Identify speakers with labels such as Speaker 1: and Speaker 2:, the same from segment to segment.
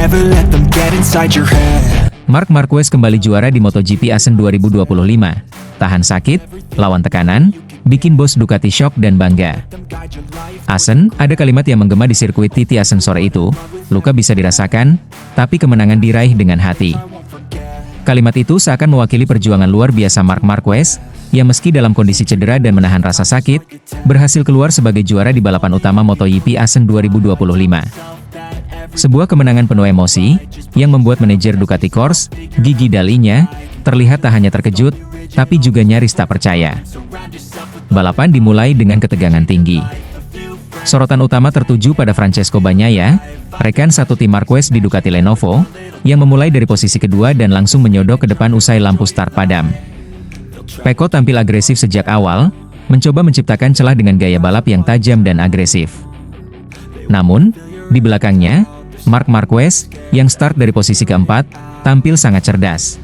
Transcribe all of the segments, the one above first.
Speaker 1: Never let them get inside your head.
Speaker 2: Marc Marquez kembali juara di MotoGP Assen 2025. Tahan sakit, lawan tekanan, bikin bos Ducati shock dan bangga. Assen, ada kalimat yang menggema di sirkuit Titi Assen sore itu, luka bisa dirasakan, tapi kemenangan diraih dengan hati. Kalimat itu seakan mewakili perjuangan luar biasa Marc Marquez, yang meski dalam kondisi cedera dan menahan rasa sakit, berhasil keluar sebagai juara di balapan utama MotoGP Assen 2025. Sebuah kemenangan penuh emosi, yang membuat manajer Ducati Corse, Gigi Dall'Igna, terlihat tak hanya terkejut, tapi juga nyaris tak percaya. Balapan dimulai dengan ketegangan tinggi. Sorotan utama tertuju pada Francesco Bagnaia, rekan satu tim Marquez di Ducati Lenovo, yang memulai dari posisi kedua dan langsung menyodok ke depan usai lampu start padam. Pecco tampil agresif sejak awal, mencoba menciptakan celah dengan gaya balap yang tajam dan agresif. Namun, di belakangnya, Marc Marquez, yang start dari posisi keempat, tampil sangat cerdas.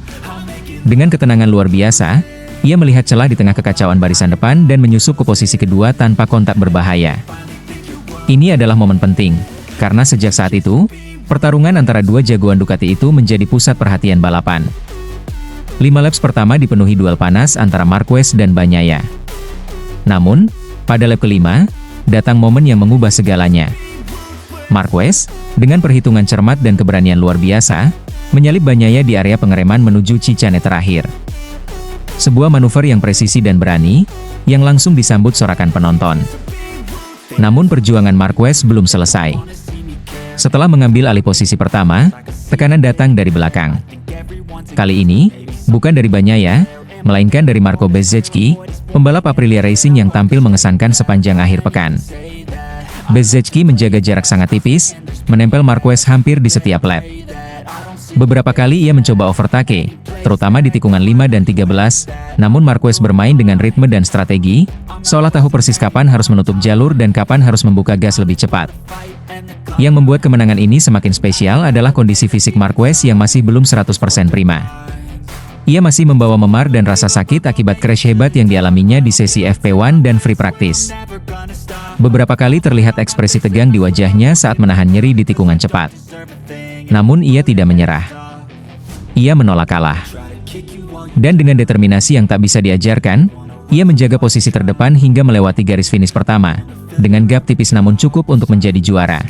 Speaker 2: Dengan ketenangan luar biasa, ia melihat celah di tengah kekacauan barisan depan dan menyusup ke posisi kedua tanpa kontak berbahaya. Ini adalah momen penting, karena sejak saat itu, pertarungan antara dua jagoan Ducati itu menjadi pusat perhatian balapan. 5 laps pertama dipenuhi duel panas antara Marquez dan Bagnaia. Namun, pada lap kelima, datang momen yang mengubah segalanya. Marquez, dengan perhitungan cermat dan keberanian luar biasa, menyalip Bagnaia di area pengereman menuju Cicane terakhir. Sebuah manuver yang presisi dan berani, yang langsung disambut sorakan penonton. Namun perjuangan Marquez belum selesai. Setelah mengambil alih posisi pertama, tekanan datang dari belakang. Kali ini, bukan dari Bagnaia, melainkan dari Marco Bezzecchi, pembalap Aprilia Racing yang tampil mengesankan sepanjang akhir pekan. Bezzecchi menjaga jarak sangat tipis, menempel Marquez hampir di setiap lap. Beberapa kali ia mencoba overtake, terutama di tikungan 5 dan 13, namun Marquez bermain dengan ritme dan strategi, seolah tahu persis kapan harus menutup jalur dan kapan harus membuka gas lebih cepat. Yang membuat kemenangan ini semakin spesial adalah kondisi fisik Marquez yang masih belum 100% prima. Ia masih membawa memar dan rasa sakit akibat crash hebat yang dialaminya di sesi FP1 dan free practice. Beberapa kali terlihat ekspresi tegang di wajahnya saat menahan nyeri di tikungan cepat. Namun ia tidak menyerah. Ia menolak kalah. Dan dengan determinasi yang tak bisa diajarkan, ia menjaga posisi terdepan hingga melewati garis finish pertama, dengan gap tipis namun cukup untuk menjadi juara.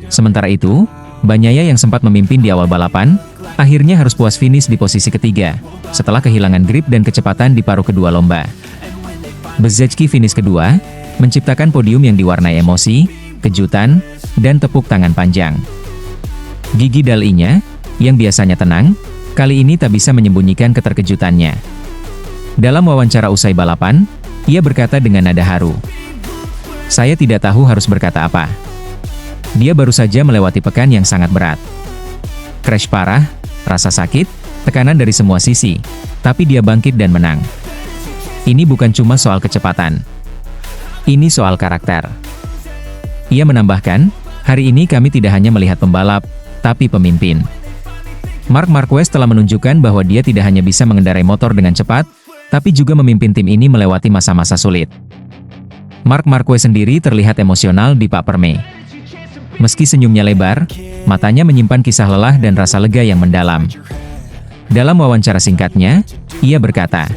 Speaker 2: Sementara itu, Bagnaia yang sempat memimpin di awal balapan, akhirnya harus puas finish di posisi ketiga, setelah kehilangan grip dan kecepatan di paruh kedua lomba. Bezzecchi finish kedua, menciptakan podium yang diwarnai emosi, kejutan, dan tepuk tangan panjang. Gigi Dall'Igna, yang biasanya tenang, kali ini tak bisa menyembunyikan keterkejutannya. Dalam wawancara usai balapan, ia berkata dengan nada haru, "Saya tidak tahu harus berkata apa. Dia baru saja melewati pekan yang sangat berat. Crash parah, rasa sakit, tekanan dari semua sisi, tapi dia bangkit dan menang. Ini bukan cuma soal kecepatan. Ini soal karakter." Ia menambahkan, "Hari ini kami tidak hanya melihat pembalap, tapi pemimpin." Marc Marquez telah menunjukkan bahwa dia tidak hanya bisa mengendarai motor dengan cepat, tapi juga memimpin tim ini melewati masa-masa sulit. Marc Marquez sendiri terlihat emosional di Pak Perme. Meski senyumnya lebar, matanya menyimpan kisah lelah dan rasa lega yang mendalam. Dalam wawancara singkatnya, ia berkata,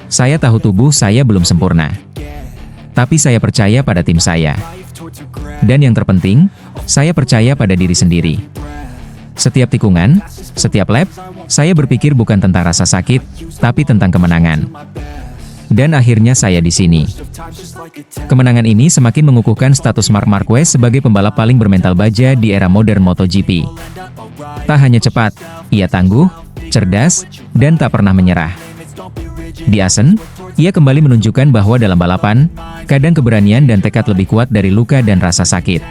Speaker 2: "Saya tahu tubuh saya belum sempurna. Tapi saya percaya pada tim saya. Dan yang terpenting, saya percaya pada diri sendiri. Setiap tikungan, setiap lap, saya berpikir bukan tentang rasa sakit, tapi tentang kemenangan. Dan akhirnya saya di sini." Kemenangan ini semakin mengukuhkan status Marc Marquez sebagai pembalap paling bermental baja di era modern MotoGP. Tak hanya cepat, ia tangguh, cerdas, dan tak pernah menyerah. Di Assen, ia kembali menunjukkan bahwa dalam balapan, kadang keberanian dan tekad lebih kuat dari luka dan rasa sakit.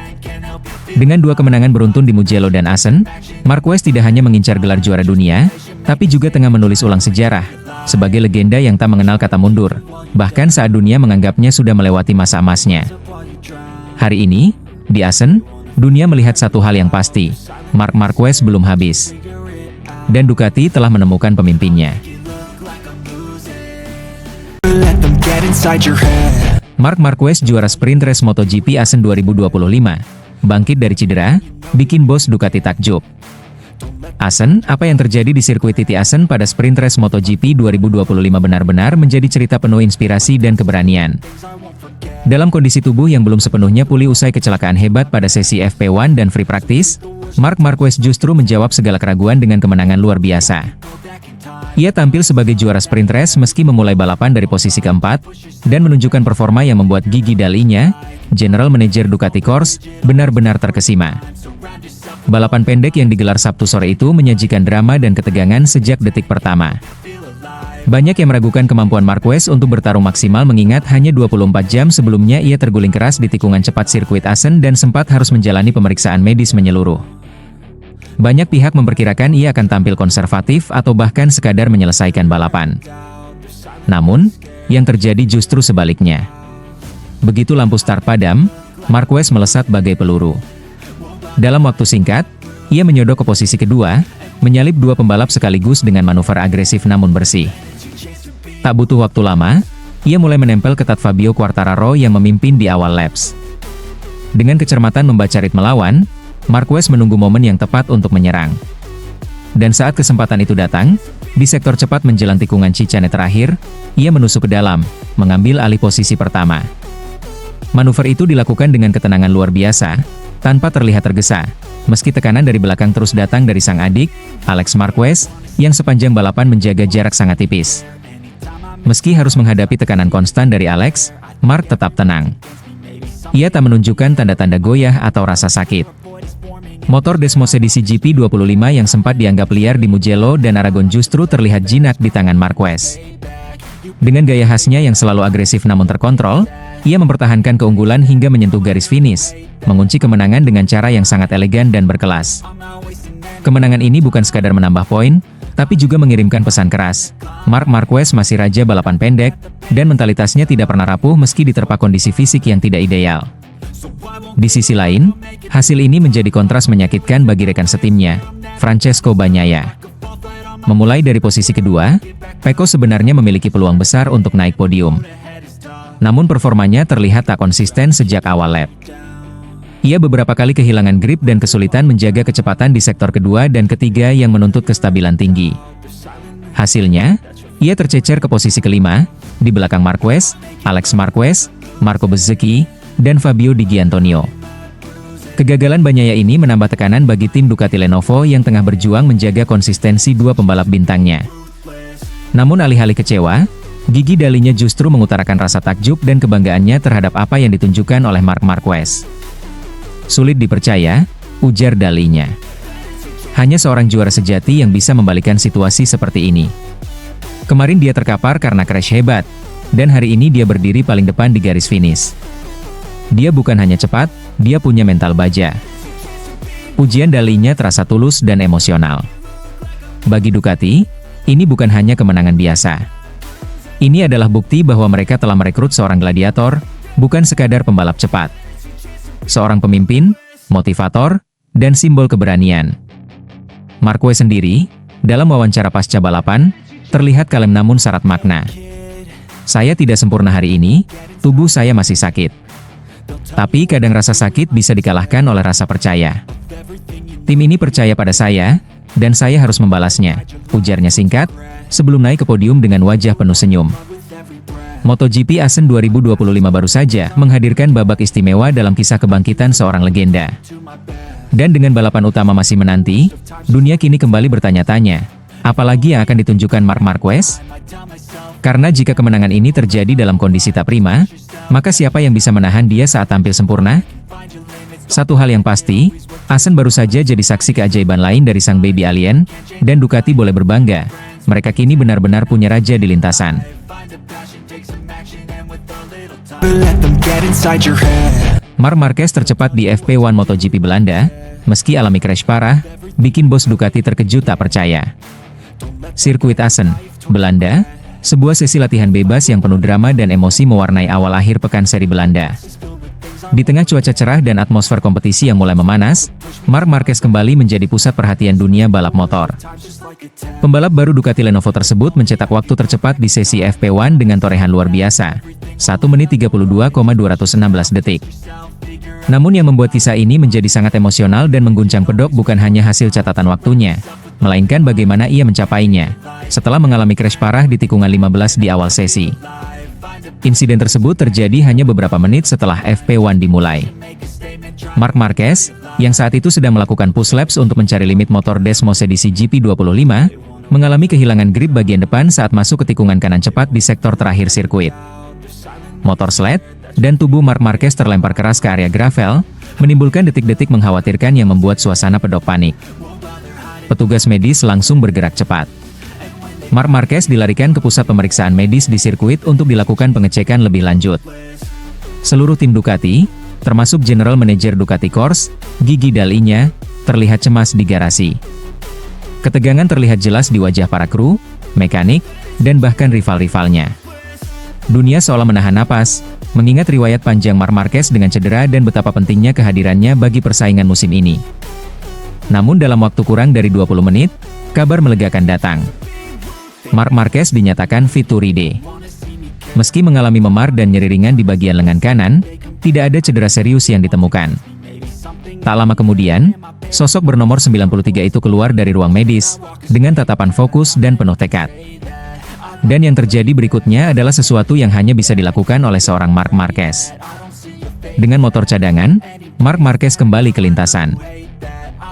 Speaker 2: Dengan 2 kemenangan beruntun di Mugello dan Assen, Marquez tidak hanya mengincar gelar juara dunia, tapi juga tengah menulis ulang sejarah, sebagai legenda yang tak mengenal kata mundur, bahkan saat dunia menganggapnya sudah melewati masa emasnya. Hari ini, di Assen, dunia melihat satu hal yang pasti, Marc Marquez belum habis. Dan Ducati telah menemukan pemimpinnya. Marc Marquez juara sprint race MotoGP Assen 2025. bangkit dari cedera, bikin bos Ducati takjub. Asen, apa yang terjadi di sirkuit Titi Asen pada sprint race MotoGP 2025 benar-benar menjadi cerita penuh inspirasi dan keberanian. Dalam kondisi tubuh yang belum sepenuhnya pulih usai kecelakaan hebat pada sesi FP1 dan free practice, Marc Marquez justru menjawab segala keraguan dengan kemenangan luar biasa. Ia tampil sebagai juara sprint race meski memulai balapan dari posisi keempat, dan menunjukkan performa yang membuat Gigi Dalinya, General Manager Ducati Corse, benar-benar terkesima. Balapan pendek yang digelar Sabtu sore itu menyajikan drama dan ketegangan sejak detik pertama. Banyak yang meragukan kemampuan Marquez untuk bertarung maksimal mengingat hanya 24 jam sebelumnya ia terguling keras di tikungan cepat sirkuit Asen dan sempat harus menjalani pemeriksaan medis menyeluruh. Banyak pihak memperkirakan ia akan tampil konservatif atau bahkan sekadar menyelesaikan balapan. Namun, yang terjadi justru sebaliknya. Begitu lampu start padam, Marquez melesat bagai peluru. Dalam waktu singkat, ia menyodok ke posisi kedua, menyalip dua pembalap sekaligus dengan manuver agresif namun bersih. Tak butuh waktu lama, ia mulai menempel ketat Fabio Quartararo yang memimpin di awal laps. Dengan kecermatan membaca ritme lawan, Marquez menunggu momen yang tepat untuk menyerang. Dan saat kesempatan itu datang, di sektor cepat menjelang tikungan Cicane terakhir, ia menusuk ke dalam, mengambil alih posisi pertama. Manuver itu dilakukan dengan ketenangan luar biasa, tanpa terlihat tergesa, meski tekanan dari belakang terus datang dari sang adik, Alex Marquez, yang sepanjang balapan menjaga jarak sangat tipis. Meski harus menghadapi tekanan konstan dari Alex, Mark tetap tenang. Ia tak menunjukkan tanda-tanda goyah atau rasa sakit. Motor Desmos edisi GP25 yang sempat dianggap liar di Mugello dan Aragon justru terlihat jinak di tangan Marquez. Dengan gaya khasnya yang selalu agresif namun terkontrol, ia mempertahankan keunggulan hingga menyentuh garis finish, mengunci kemenangan dengan cara yang sangat elegan dan berkelas. Kemenangan ini bukan sekadar menambah poin, tapi juga mengirimkan pesan keras. Marc Marquez masih raja balapan pendek, dan mentalitasnya tidak pernah rapuh meski diterpa kondisi fisik yang tidak ideal. Di sisi lain, hasil ini menjadi kontras menyakitkan bagi rekan setimnya, Francesco Bagnaia. Memulai dari posisi kedua, Pecco sebenarnya memiliki peluang besar untuk naik podium. Namun performanya terlihat tak konsisten sejak awal lap. Ia beberapa kali kehilangan grip dan kesulitan menjaga kecepatan di sektor kedua dan ketiga yang menuntut kestabilan tinggi. Hasilnya, ia tercecer ke posisi kelima, di belakang Marquez, Alex Marquez, Marco Bezzecchi, dan Fabio Di Giannantonio. Kegagalan Bagnaia ini menambah tekanan bagi tim Ducati Lenovo yang tengah berjuang menjaga konsistensi dua pembalap bintangnya. Namun alih-alih kecewa, Gigi Dalinya justru mengutarakan rasa takjub dan kebanggaannya terhadap apa yang ditunjukkan oleh Marc Marquez. Sulit dipercaya, ujar Dalinya. Hanya seorang juara sejati yang bisa membalikkan situasi seperti ini. Kemarin dia terkapar karena crash hebat, dan hari ini dia berdiri paling depan di garis finish. Dia bukan hanya cepat, dia punya mental baja. Pujian Dalinya terasa tulus dan emosional. Bagi Ducati, ini bukan hanya kemenangan biasa. Ini adalah bukti bahwa mereka telah merekrut seorang gladiator, bukan sekadar pembalap cepat. Seorang pemimpin, motivator, dan simbol keberanian. Marquez sendiri, dalam wawancara pasca balapan, terlihat kalem namun syarat makna. Saya tidak sempurna hari ini, tubuh saya masih sakit. Tapi kadang rasa sakit bisa dikalahkan oleh rasa percaya. Tim ini percaya pada saya, dan saya harus membalasnya, ujarnya singkat, sebelum naik ke podium dengan wajah penuh senyum. MotoGP Asen 2025 baru saja menghadirkan babak istimewa dalam kisah kebangkitan seorang legenda. Dan dengan balapan utama masih menanti, dunia kini kembali bertanya-tanya, apalagi yang akan ditunjukkan Marc Marquez? Karena jika kemenangan ini terjadi dalam kondisi tak prima, maka siapa yang bisa menahan dia saat tampil sempurna? Satu hal yang pasti, Asen baru saja jadi saksi keajaiban lain dari sang baby alien, dan Ducati boleh berbangga. Mereka kini benar-benar punya raja di lintasan. Marc Marquez tercepat di FP1 MotoGP Belanda, meski alami crash parah, bikin bos Ducati terkejut tak percaya. Sirkuit Asen, Belanda, sebuah sesi latihan bebas yang penuh drama dan emosi mewarnai awal akhir pekan seri Belanda. Di tengah cuaca cerah dan atmosfer kompetisi yang mulai memanas, Marc Marquez kembali menjadi pusat perhatian dunia balap motor. Pembalap baru Ducati Lenovo tersebut mencetak waktu tercepat di sesi FP1 dengan torehan luar biasa, 1 menit 32,216 detik. Namun yang membuat kisah ini menjadi sangat emosional dan mengguncang pedok bukan hanya hasil catatan waktunya, melainkan bagaimana ia mencapainya, setelah mengalami crash parah di tikungan 15 di awal sesi. Insiden tersebut terjadi hanya beberapa menit setelah FP1 dimulai. Marc Marquez, yang saat itu sedang melakukan push laps untuk mencari limit motor Desmosedici GP25, mengalami kehilangan grip bagian depan saat masuk ke tikungan kanan cepat di sektor terakhir sirkuit. Motor sled dan tubuh Marc Marquez terlempar keras ke area gravel, menimbulkan detik-detik mengkhawatirkan yang membuat suasana pedok panik. Petugas medis langsung bergerak cepat. Marc Marquez dilarikan ke pusat pemeriksaan medis di sirkuit untuk dilakukan pengecekan lebih lanjut. Seluruh tim Ducati, termasuk General Manager Ducati Corse, Gigi Dall'Igna, terlihat cemas di garasi. Ketegangan terlihat jelas di wajah para kru, mekanik, dan bahkan rival-rivalnya. Dunia seolah menahan napas, mengingat riwayat panjang Marc Marquez dengan cedera dan betapa pentingnya kehadirannya bagi persaingan musim ini. Namun dalam waktu kurang dari 20 menit, kabar melegakan datang. Marc Marquez dinyatakan fit to ride. Meski mengalami memar dan nyeri ringan di bagian lengan kanan, tidak ada cedera serius yang ditemukan. Tak lama kemudian, sosok bernomor 93 itu keluar dari ruang medis, dengan tatapan fokus dan penuh tekad. Dan yang terjadi berikutnya adalah sesuatu yang hanya bisa dilakukan oleh seorang Marc Marquez. Dengan motor cadangan, Marc Marquez kembali ke lintasan.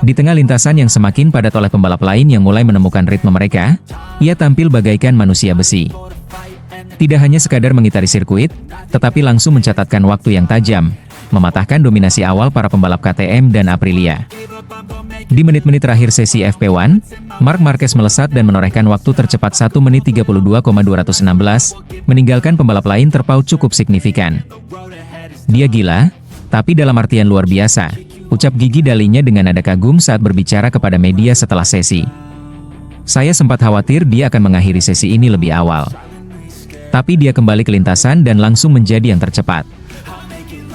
Speaker 2: Di tengah lintasan yang semakin padat oleh pembalap lain yang mulai menemukan ritme mereka, ia tampil bagaikan manusia besi. Tidak hanya sekadar mengitari sirkuit, tetapi langsung mencatatkan waktu yang tajam, mematahkan dominasi awal para pembalap KTM dan Aprilia. Di menit-menit terakhir sesi FP1, Marc Marquez melesat dan menorehkan waktu tercepat 1 menit 32,216, meninggalkan pembalap lain terpaut cukup signifikan. Dia gila, tapi dalam artian luar biasa, ucap Gigi Dall'Igna dengan nada kagum saat berbicara kepada media setelah sesi. Saya sempat khawatir dia akan mengakhiri sesi ini lebih awal. Tapi dia kembali ke lintasan dan langsung menjadi yang tercepat.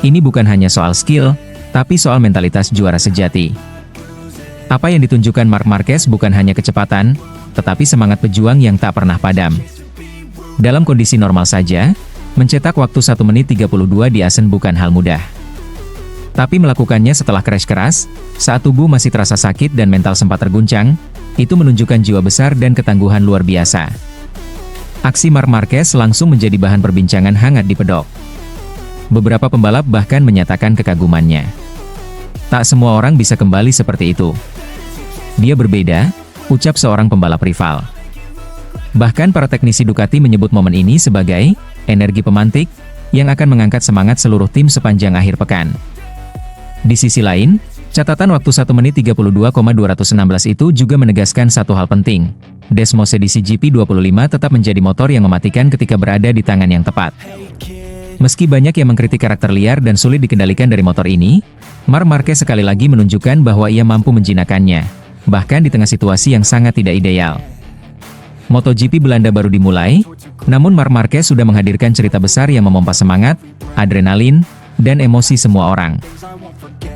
Speaker 2: Ini bukan hanya soal skill, tapi soal mentalitas juara sejati. Apa yang ditunjukkan Marc Marquez bukan hanya kecepatan, tetapi semangat pejuang yang tak pernah padam. Dalam kondisi normal saja, mencetak waktu 1 menit 32 di Assen bukan hal mudah. Tapi melakukannya setelah crash keras, saat tubuh masih terasa sakit dan mental sempat terguncang, itu menunjukkan jiwa besar dan ketangguhan luar biasa. Aksi Marc Marquez langsung menjadi bahan perbincangan hangat di pedok. Beberapa pembalap bahkan menyatakan kekagumannya. Tak semua orang bisa kembali seperti itu. Dia berbeda, ucap seorang pembalap rival. Bahkan para teknisi Ducati menyebut momen ini sebagai energi pemantik yang akan mengangkat semangat seluruh tim sepanjang akhir pekan. Di sisi lain, catatan waktu 1 menit 32,216 itu juga menegaskan satu hal penting. Desmosedici GP25 tetap menjadi motor yang mematikan ketika berada di tangan yang tepat. Meski banyak yang mengkritik karakter liar dan sulit dikendalikan dari motor ini, Marc Marquez sekali lagi menunjukkan bahwa ia mampu menjinakkannya, bahkan di tengah situasi yang sangat tidak ideal. MotoGP Belanda baru dimulai, namun Marc Marquez sudah menghadirkan cerita besar yang memompa semangat, adrenalin, dan emosi semua orang.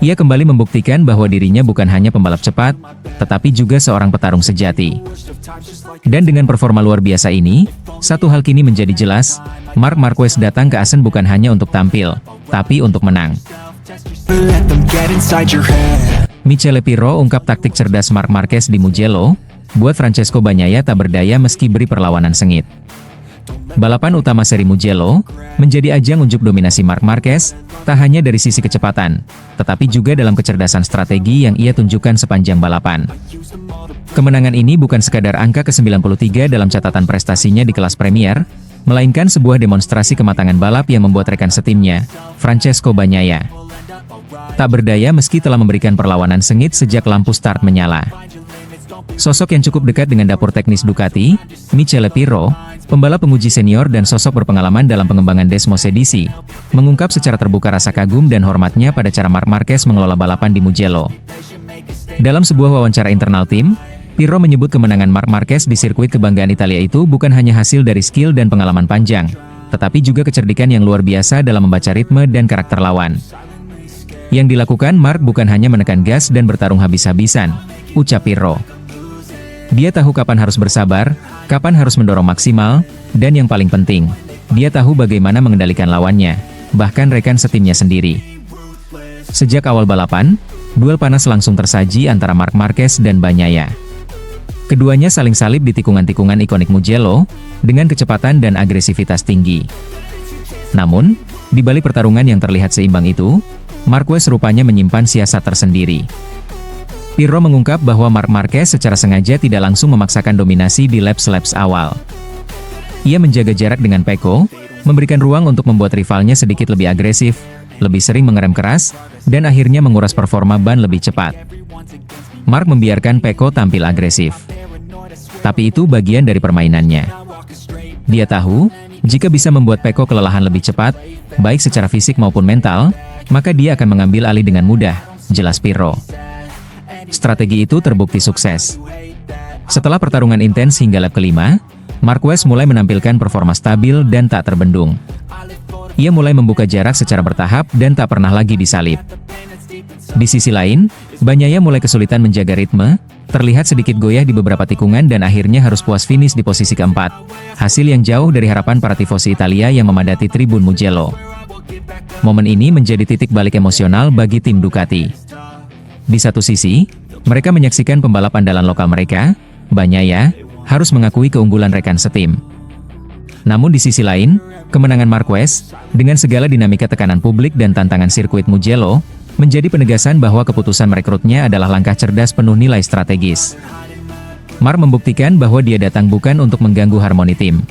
Speaker 2: Ia kembali membuktikan bahwa dirinya bukan hanya pembalap cepat, tetapi juga seorang petarung sejati. Dan dengan performa luar biasa ini, satu hal kini menjadi jelas, Marc Marquez datang ke Assen bukan hanya untuk tampil, tapi untuk menang.
Speaker 1: Let them get inside your head.
Speaker 2: Michele Pirro ungkap taktik cerdas Marc Marquez di Mugello, buat Francesco Bagnaia tak berdaya meski beri perlawanan sengit. Balapan utama seri Mugello menjadi ajang unjuk dominasi Marc Marquez, tak hanya dari sisi kecepatan, tetapi juga dalam kecerdasan strategi yang ia tunjukkan sepanjang balapan. Kemenangan ini bukan sekadar angka ke-93 dalam catatan prestasinya di kelas Premier, melainkan sebuah demonstrasi kematangan balap yang membuat rekan setimnya, Francesco Bagnaia, tak berdaya meski telah memberikan perlawanan sengit sejak lampu start menyala. Sosok yang cukup dekat dengan dapur teknis Ducati, Michele Pirro, pembalap penguji senior dan sosok berpengalaman dalam pengembangan Desmosedici, mengungkap secara terbuka rasa kagum dan hormatnya pada cara Marc Marquez mengelola balapan di Mugello. Dalam sebuah wawancara internal tim, Pirro menyebut kemenangan Marc Marquez di sirkuit kebanggaan Italia itu bukan hanya hasil dari skill dan pengalaman panjang, tetapi juga kecerdikan yang luar biasa dalam membaca ritme dan karakter lawan. Yang dilakukan Marc bukan hanya menekan gas dan bertarung habis-habisan, ucap Pirro. Dia tahu kapan harus bersabar, kapan harus mendorong maksimal, dan yang paling penting, Dia tahu bagaimana mengendalikan lawannya, bahkan rekan setimnya sendiri. Sejak awal balapan, duel panas langsung tersaji antara Marc Marquez dan Bagnaia. Keduanya saling salib di tikungan-tikungan ikonik Mugello, dengan kecepatan dan agresivitas tinggi. Namun, di balik pertarungan yang terlihat seimbang itu, Marquez rupanya menyimpan siasat tersendiri. Pirro mengungkap bahwa Marc Marquez secara sengaja tidak langsung memaksakan dominasi di laps-laps awal. Ia menjaga jarak dengan Pecco, memberikan ruang untuk membuat rivalnya sedikit lebih agresif, lebih sering mengerem keras, dan akhirnya menguras performa ban lebih cepat. Marc membiarkan Pecco tampil agresif. Tapi itu bagian dari permainannya. Dia tahu, jika bisa membuat Pecco kelelahan lebih cepat, baik secara fisik maupun mental, maka dia akan mengambil alih dengan mudah, jelas Pirro. Strategi itu terbukti sukses. Setelah pertarungan intens hingga lap kelima, Marquez mulai menampilkan performa stabil dan tak terbendung. Ia mulai membuka jarak secara bertahap dan tak pernah lagi disalip. Di sisi lain, Bagnaia mulai kesulitan menjaga ritme, terlihat sedikit goyah di beberapa tikungan dan akhirnya harus puas finish di posisi keempat. Hasil yang jauh dari harapan para tifosi Italia yang memadati tribun Mugello. Momen ini menjadi titik balik emosional bagi tim Ducati. Di satu sisi, mereka menyaksikan pembalap andalan lokal mereka, Bagnaia, harus mengakui keunggulan rekan setim. Namun di sisi lain, kemenangan Marquez, dengan segala dinamika tekanan publik dan tantangan sirkuit Mugello, menjadi penegasan bahwa keputusan merekrutnya adalah langkah cerdas penuh nilai strategis. Marc membuktikan bahwa dia datang bukan untuk mengganggu harmoni tim.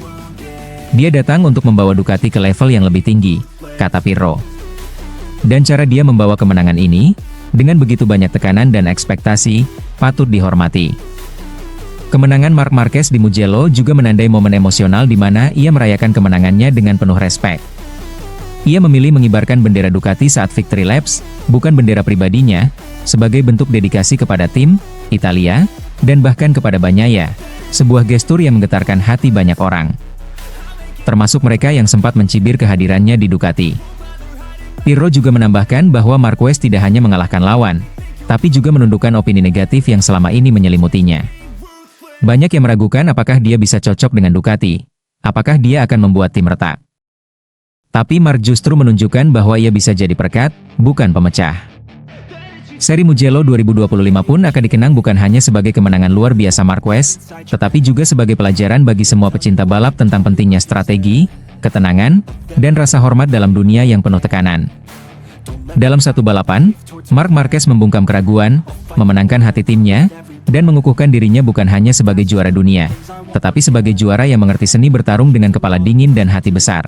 Speaker 2: Dia datang untuk membawa Ducati ke level yang lebih tinggi, kata Pirro. Dan cara dia membawa kemenangan ini, dengan begitu banyak tekanan dan ekspektasi, patut dihormati. Kemenangan Marc Marquez di Mugello juga menandai momen emosional di mana ia merayakan kemenangannya dengan penuh respek. Ia memilih mengibarkan bendera Ducati saat victory laps, bukan bendera pribadinya, sebagai bentuk dedikasi kepada tim, Italia, dan bahkan kepada Bagnaia, sebuah gestur yang menggetarkan hati banyak orang. Termasuk mereka yang sempat mencibir kehadirannya di Ducati. Pirro juga menambahkan bahwa Marquez tidak hanya mengalahkan lawan, tapi juga menundukkan opini negatif yang selama ini menyelimutinya. Banyak yang meragukan apakah dia bisa cocok dengan Ducati, apakah dia akan membuat tim retak. Tapi Marc justru menunjukkan bahwa ia bisa jadi perekat, bukan pemecah. Seri Mugello 2025 pun akan dikenang bukan hanya sebagai kemenangan luar biasa Marquez, tetapi juga sebagai pelajaran bagi semua pecinta balap tentang pentingnya strategi, ketenangan, dan rasa hormat dalam dunia yang penuh tekanan. Dalam satu balapan, Marc Marquez membungkam keraguan, memenangkan hati timnya, dan mengukuhkan dirinya bukan hanya sebagai juara dunia, tetapi sebagai juara yang mengerti seni bertarung dengan kepala dingin dan hati besar.